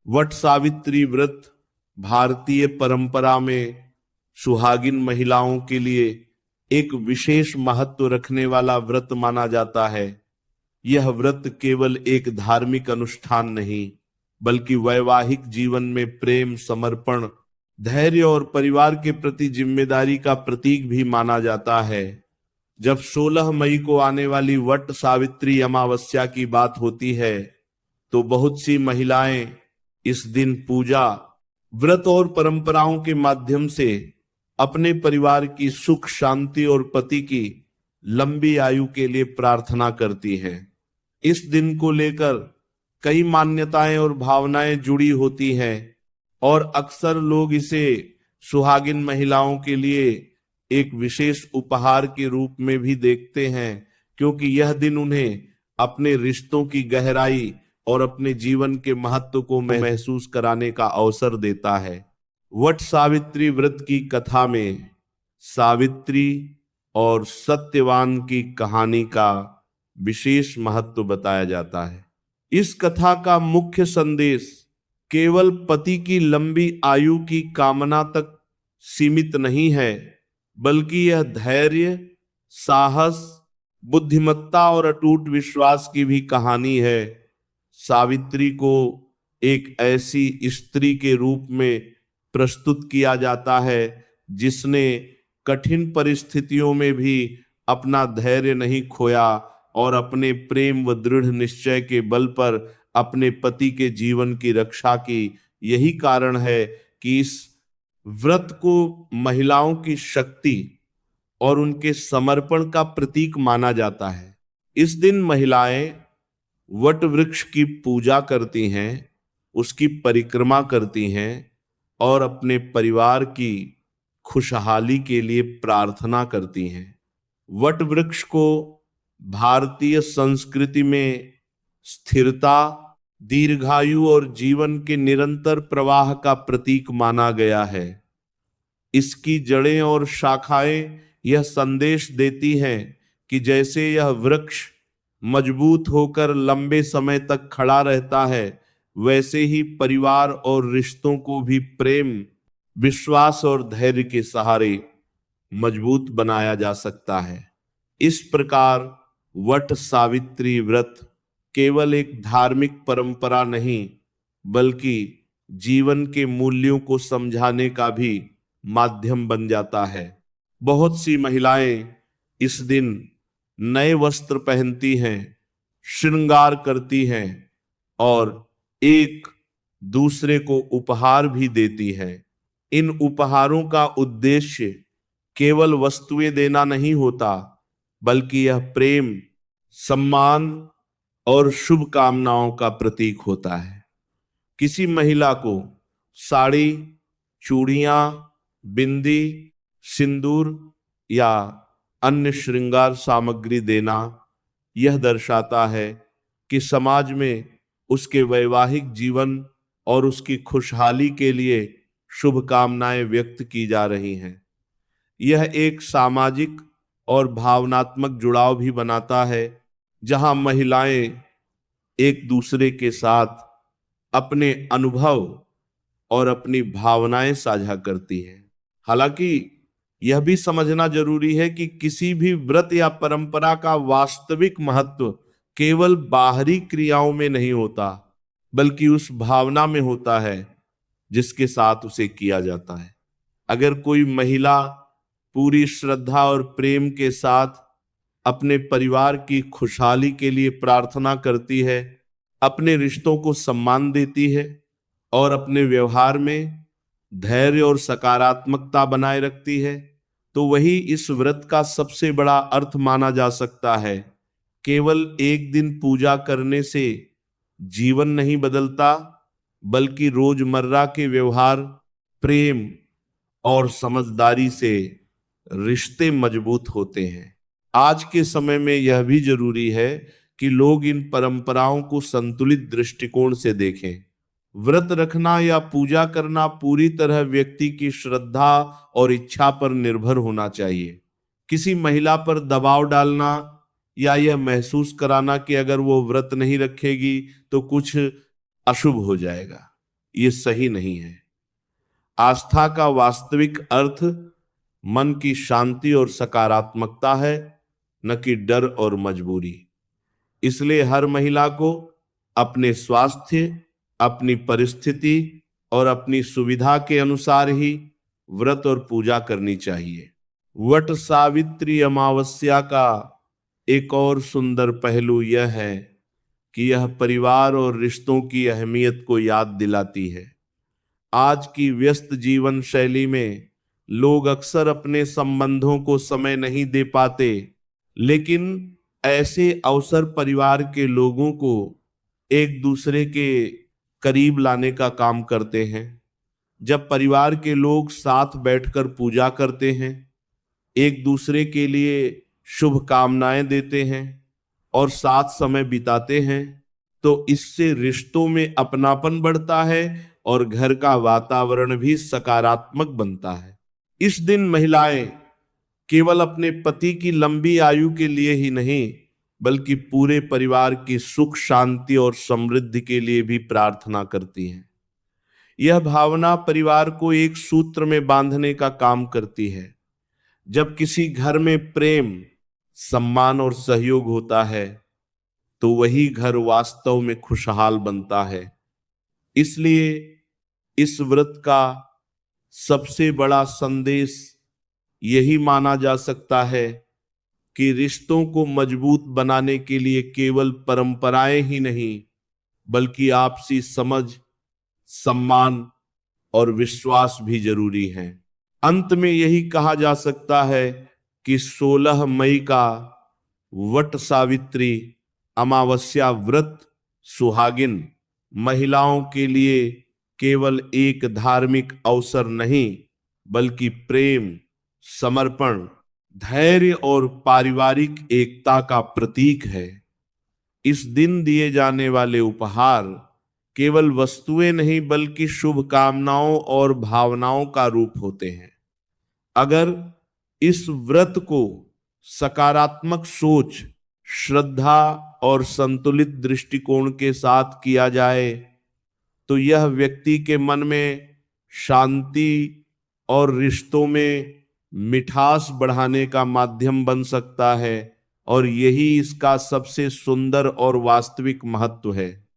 वट सावित्री व्रत भारतीय परंपरा में सुहागिन महिलाओं के लिए एक विशेष महत्व रखने वाला व्रत माना जाता है। यह व्रत केवल एक धार्मिक अनुष्ठान नहीं, बल्कि वैवाहिक जीवन में प्रेम, समर्पण, धैर्य और परिवार के प्रति जिम्मेदारी का प्रतीक भी माना जाता है। जब 16 मई को आने वाली वट सावित्री अमावस्या की बात होती है, तो बहुत सी महिलाएं इस दिन पूजा, व्रत और परंपराओं के माध्यम से अपने परिवार की सुख, शांति और पति की लंबी आयु के लिए प्रार्थना करती हैं। इस दिन को लेकर कई मान्यताएं और भावनाएं जुड़ी होती हैं और अक्सर लोग इसे सुहागिन महिलाओं के लिए एक विशेष उपहार के रूप में भी देखते हैं, क्योंकि यह दिन उन्हें अपने रिश्तों की गहराई और अपने जीवन के महत्व को महसूस कराने का अवसर देता है। वट सावित्री व्रत की कथा में सावित्री और सत्यवान की कहानी का विशेष महत्व बताया जाता है। इस कथा का मुख्य संदेश केवल पति की लंबी आयु की कामना तक सीमित नहीं है, बल्कि यह धैर्य, साहस, बुद्धिमत्ता और अटूट विश्वास की भी कहानी है। सावित्री को एक ऐसी स्त्री के रूप में प्रस्तुत किया जाता है जिसने कठिन परिस्थितियों में भी अपना धैर्य नहीं खोया और अपने प्रेम व दृढ़ निश्चय के बल पर अपने पति के जीवन की रक्षा की। यही कारण है कि इस व्रत को महिलाओं की शक्ति और उनके समर्पण का प्रतीक माना जाता है। इस दिन महिलाएं वट वृक्ष की पूजा करती हैं, उसकी परिक्रमा करती हैं और अपने परिवार की खुशहाली के लिए प्रार्थना करती हैं। वट वृक्ष को भारतीय संस्कृति में स्थिरता, दीर्घायु और जीवन के निरंतर प्रवाह का प्रतीक माना गया है। इसकी जड़ें और शाखाएं यह संदेश देती हैं कि जैसे यह वृक्ष मजबूत होकर लंबे समय तक खड़ा रहता है, वैसे ही परिवार और रिश्तों को भी प्रेम, विश्वास और धैर्य के सहारे मजबूत बनाया जा सकता है। इस प्रकार वट सावित्री व्रत केवल एक धार्मिक परंपरा नहीं, बल्कि जीवन के मूल्यों को समझाने का भी माध्यम बन जाता है। बहुत सी महिलाएं इस दिन नए वस्त्र पहनती हैं, श्रृंगार करती हैं और एक दूसरे को उपहार भी देती हैं। इन उपहारों का उद्देश्य केवल वस्तुएं देना नहीं होता, बल्कि यह प्रेम, सम्मान और शुभकामनाओं का प्रतीक होता है। किसी महिला को साड़ी, चूड़ियां, बिंदी, सिंदूर या अन्य श्रृंगार सामग्री देना यह दर्शाता है कि समाज में उसके वैवाहिक जीवन और उसकी खुशहाली के लिए शुभकामनाएं व्यक्त की जा रही हैं। यह एक सामाजिक और भावनात्मक जुड़ाव भी बनाता है, जहां महिलाएं एक दूसरे के साथ अपने अनुभव और अपनी भावनाएं साझा करती हैं। हालांकि यह भी समझना जरूरी है कि किसी भी व्रत या परंपरा का वास्तविक महत्व केवल बाहरी क्रियाओं में नहीं होता, बल्कि उस भावना में होता है जिसके साथ उसे किया जाता है। अगर कोई महिला पूरी श्रद्धा और प्रेम के साथ अपने परिवार की खुशहाली के लिए प्रार्थना करती है, अपने रिश्तों को सम्मान देती है और अपने व्यवहार में धैर्य और सकारात्मकता बनाए रखती है, तो वही इस व्रत का सबसे बड़ा अर्थ माना जा सकता है। केवल एक दिन पूजा करने से जीवन नहीं बदलता, बल्कि रोजमर्रा के व्यवहार, प्रेम और समझदारी से रिश्ते मजबूत होते हैं। आज के समय में यह भी जरूरी है कि लोग इन परंपराओं को संतुलित दृष्टिकोण से देखें। व्रत रखना या पूजा करना पूरी तरह व्यक्ति की श्रद्धा और इच्छा पर निर्भर होना चाहिए। किसी महिला पर दबाव डालना या यह महसूस कराना कि अगर वो व्रत नहीं रखेगी तो कुछ अशुभ हो जाएगा, ये सही नहीं है। आस्था का वास्तविक अर्थ मन की शांति और सकारात्मकता है, न कि डर और मजबूरी। इसलिए हर महिला को अपने स्वास्थ्य, अपनी परिस्थिति और अपनी सुविधा के अनुसार ही व्रत और पूजा करनी चाहिए। वट सावित्री अमावस्या का एक और सुंदर पहलू यह है कि यह परिवार और रिश्तों की अहमियत को याद दिलाती है। आज की व्यस्त जीवन शैली में लोग अक्सर अपने संबंधों को समय नहीं दे पाते, लेकिन ऐसे अवसर परिवार के लोगों को एक दूसरे के करीब लाने का काम करते हैं। जब परिवार के लोग साथ बैठकर पूजा करते हैं, एक दूसरे के लिए शुभ कामनाएं देते हैं और साथ समय बिताते हैं, तो इससे रिश्तों में अपनापन बढ़ता है और घर का वातावरण भी सकारात्मक बनता है। इस दिन महिलाएं केवल अपने पति की लंबी आयु के लिए ही नहीं, बल्कि पूरे परिवार की सुख, शांति और समृद्धि के लिए भी प्रार्थना करती हैं। यह भावना परिवार को एक सूत्र में बांधने का काम करती है। जब किसी घर में प्रेम, सम्मान और सहयोग होता है, तो वही घर वास्तव में खुशहाल बनता है। इसलिए इस व्रत का सबसे बड़ा संदेश यही माना जा सकता है कि रिश्तों को मजबूत बनाने के लिए केवल परंपराएं ही नहीं, बल्कि आपसी समझ, सम्मान और विश्वास भी जरूरी है। अंत में यही कहा जा सकता है कि 16 मई का वट सावित्री अमावस्या व्रत सुहागिन महिलाओं के लिए केवल एक धार्मिक अवसर नहीं, बल्कि प्रेम, समर्पण, धैर्य और पारिवारिक एकता का प्रतीक है। इस दिन दिए जाने वाले उपहार केवल वस्तुएं नहीं, बल्कि शुभकामनाओं और भावनाओं का रूप होते हैं। अगर इस व्रत को सकारात्मक सोच, श्रद्धा और संतुलित दृष्टिकोण के साथ किया जाए, तो यह व्यक्ति के मन में शांति और रिश्तों में मिठास बढ़ाने का माध्यम बन सकता है, और यही इसका सबसे सुंदर और वास्तविक महत्व है।